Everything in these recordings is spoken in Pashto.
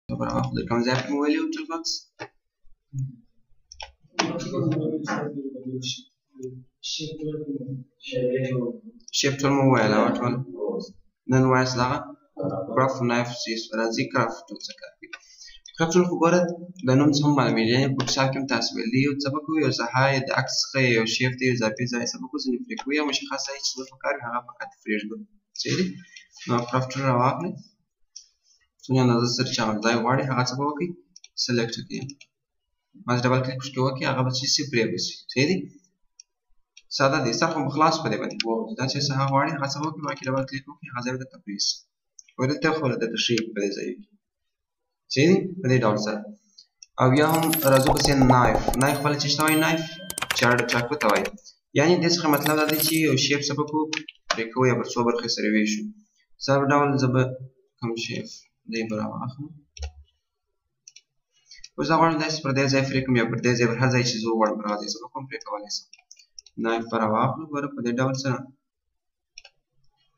طبعا واخد كم زي في موبايلي وتلفاكس شيفت الموبايل أوتول نن وايس لا كراف نايف سيس ولا زي كراف تلسكاري كراف الخبرة لأنهم هم معلومين بكشاف كم تحسب اللي وتسبقوا يوزعها يد عكس خي وشيفت يوزع بيزا يسبقوا زين فريكوية مش خاصة هيك شغل فكاري هذا فقط فريش سيدي ما كراف ترى واقعي سنيا نظر شامل زي واحد هذا سبقوا select again ما دبل كليك وشكوا كي هذا بس يصير بس سيدي ساده دي صح خلاص په دې باندې دا چې څه غواړي هغه څه وکړي باقي ډبل کلیک وکړي هغه ځای ته تپریس ودلته خو د تشریح په دې ځای کې چې په دې ډول سره او یا هم راځو په سین نایف ولې چې شوی نایف چاکو ته وایي یعنی د څه مطلب دا دی چې یو شیپ سبقو پرې کوو یا پر څو برخې سره ویشو سره ډول زب کوم شیپ دی برابر اخلم اوس دا غواړم داسې پر دې ځای فرې کوم یا پر دې ځای پر هر ځای چې زه وغواړم پر هغه ځای سبق هم پرې کولی شم نایف پر واخلو ګوره په دې ډول سره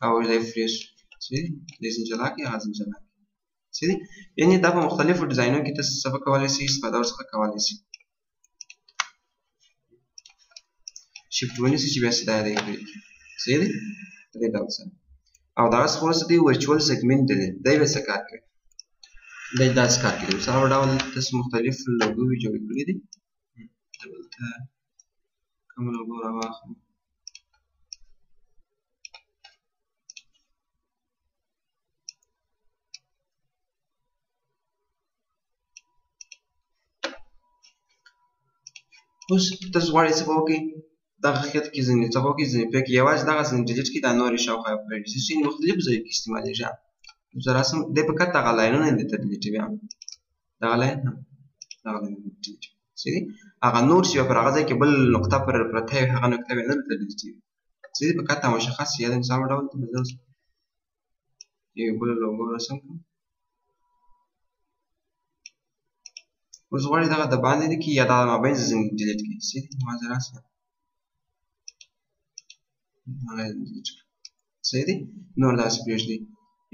او ځای فرې شو چې دې زنجلا کې هغه زنجلا کې چې یعنی دا په مختلفو ډیزاینونو کې تاسو سبق کولی شئ استفاده ورڅخه کولی شئ شیفټ ونیسئ چې بیا سیده دی کړئ صحیح دی په دې ډول سره او دغه څخه وروسته دی ورچوال سیګمنټ دی دی به څه کار کوي دی داسې کار کوي مثلا په ډول تاسو مختلف لوګوې جوړې کړي دي دلته کوم لوګو راواخلو اوس تاسو غواړئ څه وکړئ دغه خط کې ځینې څه وکړئ ځینې پکې یوازې دغه ځینې ډیلیټ کړئ دا نورې شاوخوا پرېږدئ ځینې مختلفو ځایو کې استعمالېږي زه راسم دی په کټ دغه لاینونه یې درته ډیلیټوي دغه لاین دغه لاین ډیلیټوي صحیح دی هغه نور چې پر هغه ځای کې بل نقطه پر پرته وي هغه نقطه بیا نه درته ډیلیټوي صحیح دی په کټ مشخص یا د مثال ډول ته به زه یو بل لوګو رسم کړم اوس غواړئ دغه د باندې دی کې یا دغه مابین ځینې ډیلیټ کړئ صحیح دی ما زه راسم هغه یې ډیلیټ کړم صحیح دی نور داسې پرېږدئ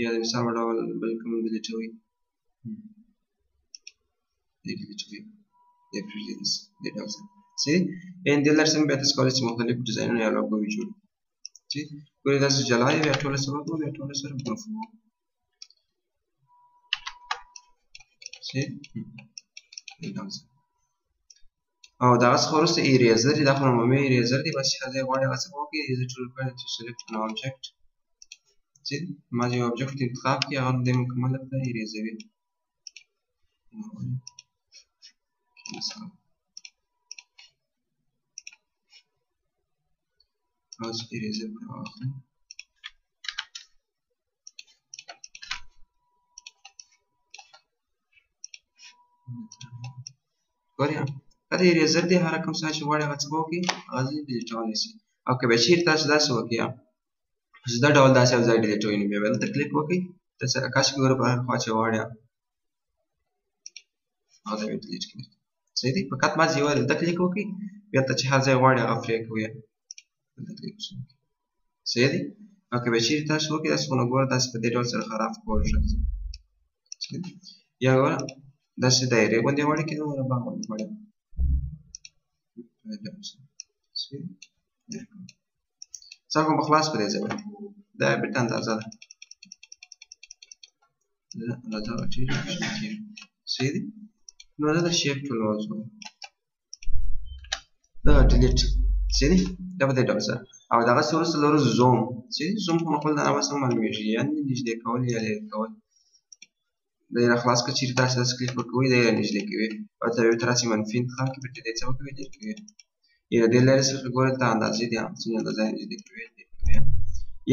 یا د مثال ډول بل کوم ډیلیټوي دی ډیلیټوي دی پرېږدئ دې ډول سره صحیح یعنې دې لارې سره بیا تاسو کولی شئ مختلف ډیزاینونه یا لوګوې جوړ کړئ صحیح ګورئ داسې جلا یې بیا ټوله سره وکړو بیا ټوله سره ګروپ وکړو صحیح دې ډول سره او دغه څخه وروسته اریزر دی دا خو عمومي اریزر دی بس چې هر ځای غواړئ هغه څه وکړئ اریزر ټول کړئ چې سلیکټ an object صحیح ما چې یو object انتخاب کړي هغه دې مکمل کړئ اریزوي اوس اریزر پر واخلئ ګورئ که د اریزر دی هر کوم څه چې غواړئ هغه څه به وکړئ هغه ځای ډیلیټولی شئ او که بیا چېرې تاسو داسې وکړئ چې دا ډول داسې یو ځای ډیلیټوي نو بیا به دلته کلیک وکړئ داسې عکس کې ګوره په هر خوا چې غواړئ هغه ځای به ډیلیټ کړئ صحیح دی فقط بعضې یوازې دلته کلیک وکړئ بیا ته چې هر ځای غواړئ هغه پرې کوئ دلته کلیک وکړئ صحیح دی او که بیا چېرې تاسو وکړئ داسې خو نو ګوره داسې په دې ډول سره خراب کولی راځي صحیح دی یا ګوره داسې دایرې غوندې غواړئ که ګوره باغ غوندې غواړئ صحیح څه کوم خلاص په دې ځای باندې دا بیت اندازه ده اندازه ټیټ شي صحیح دی نو دا شیپ ټول موضوع دا ډیلیټ صحیح دی دا په دې ډول سره او دغه سورس لرو زوم صحیح زوم په خپل د نامه سم معلومیږي یعنې نږدې کول یا لرې کول دا یې راخلاص کړه چېرې تاسو داسې کلیک وکوئ دا یې رانږدې کوي او ته یو تراسې منفي انتخاب کړئ بېرته دې څه وکوئ ډېر کوي یا د دې لارې څخه ګورئ ته اندازې دي څومره اندازه یې نږدې کوي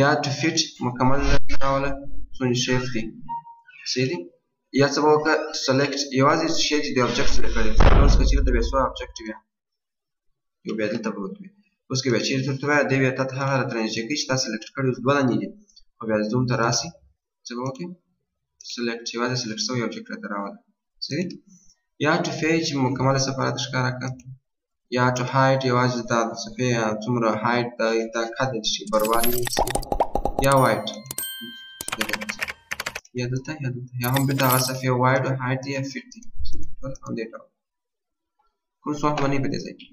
یا ټو فیټ مکمل ډوله څومره شیف دی صحیح دی یا څه به وکړه سلیکټ یوازې شی چې د آبجکټ سره کړی اوس که چېرې ته بیا څو آبجکټ وي یو بیا دلته پروت وي اوس که بیا چېرې درته ووایه دی بیا تا ته هغه راته نږدې کوي چې تا سلیکټ کړي اوس دوه دانې دي خو بیا زوم ته راسئ څه به وکړئ سلیکټ یوازې سلیکټ شوی آبجکټ راته راوله صحیح یا ټو فیچ مکمله صفحه راته ښکاره کړه یا to hide یوازې دا د صفحې څومره hide دا قد شي بروالی یا wide یا دلته یا هم بیا دغه صفحې wide او height یا 50 ټول همدې ډول کوم څه وخت باندې په دې ځای کې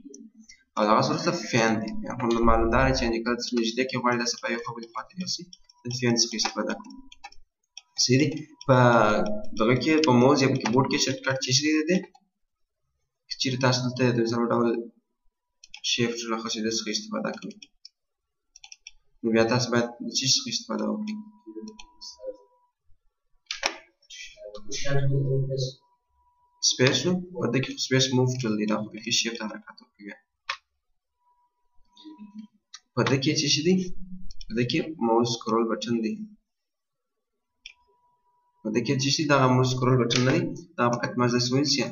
او دغه وروسته فین دی بیا هم معلومدار چې کله چې نږدې کې غواړئ دا صفحه یو خوا بلې خوا ته یوسئ د فین څخه استفاده کوئ صحیح دی په دغه کې په موز یا په کیبورډ کې شارټکټ چې شی دی که چیرې تاسو دلته د زرو ډول شیفټ راخوځېدو څخه استفاده کوئ نو بیا تاسو باید د څه څخه استفاده وکړئ سپیس نو په دې کې سپیس موف ټول دی دا خو بیخي شیفټ حرکت ورکوي بیا په دې کې څه شی دی په دې کې ماوس سکرول بټن دی په دې کې څه شی دغه ماوس سکرول بټن نه دی دا فقط مزه سوینسیا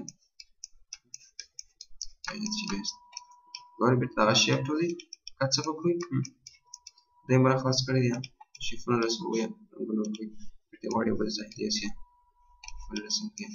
ګورئ بیت دغه شیفټ دی فقط څه وکړئ دې مره خلاص کړی دی شیفټونه رسموي رنګونه ورکوي بیت غواړئ بل ځای ته یوسئ بل رسم کړئ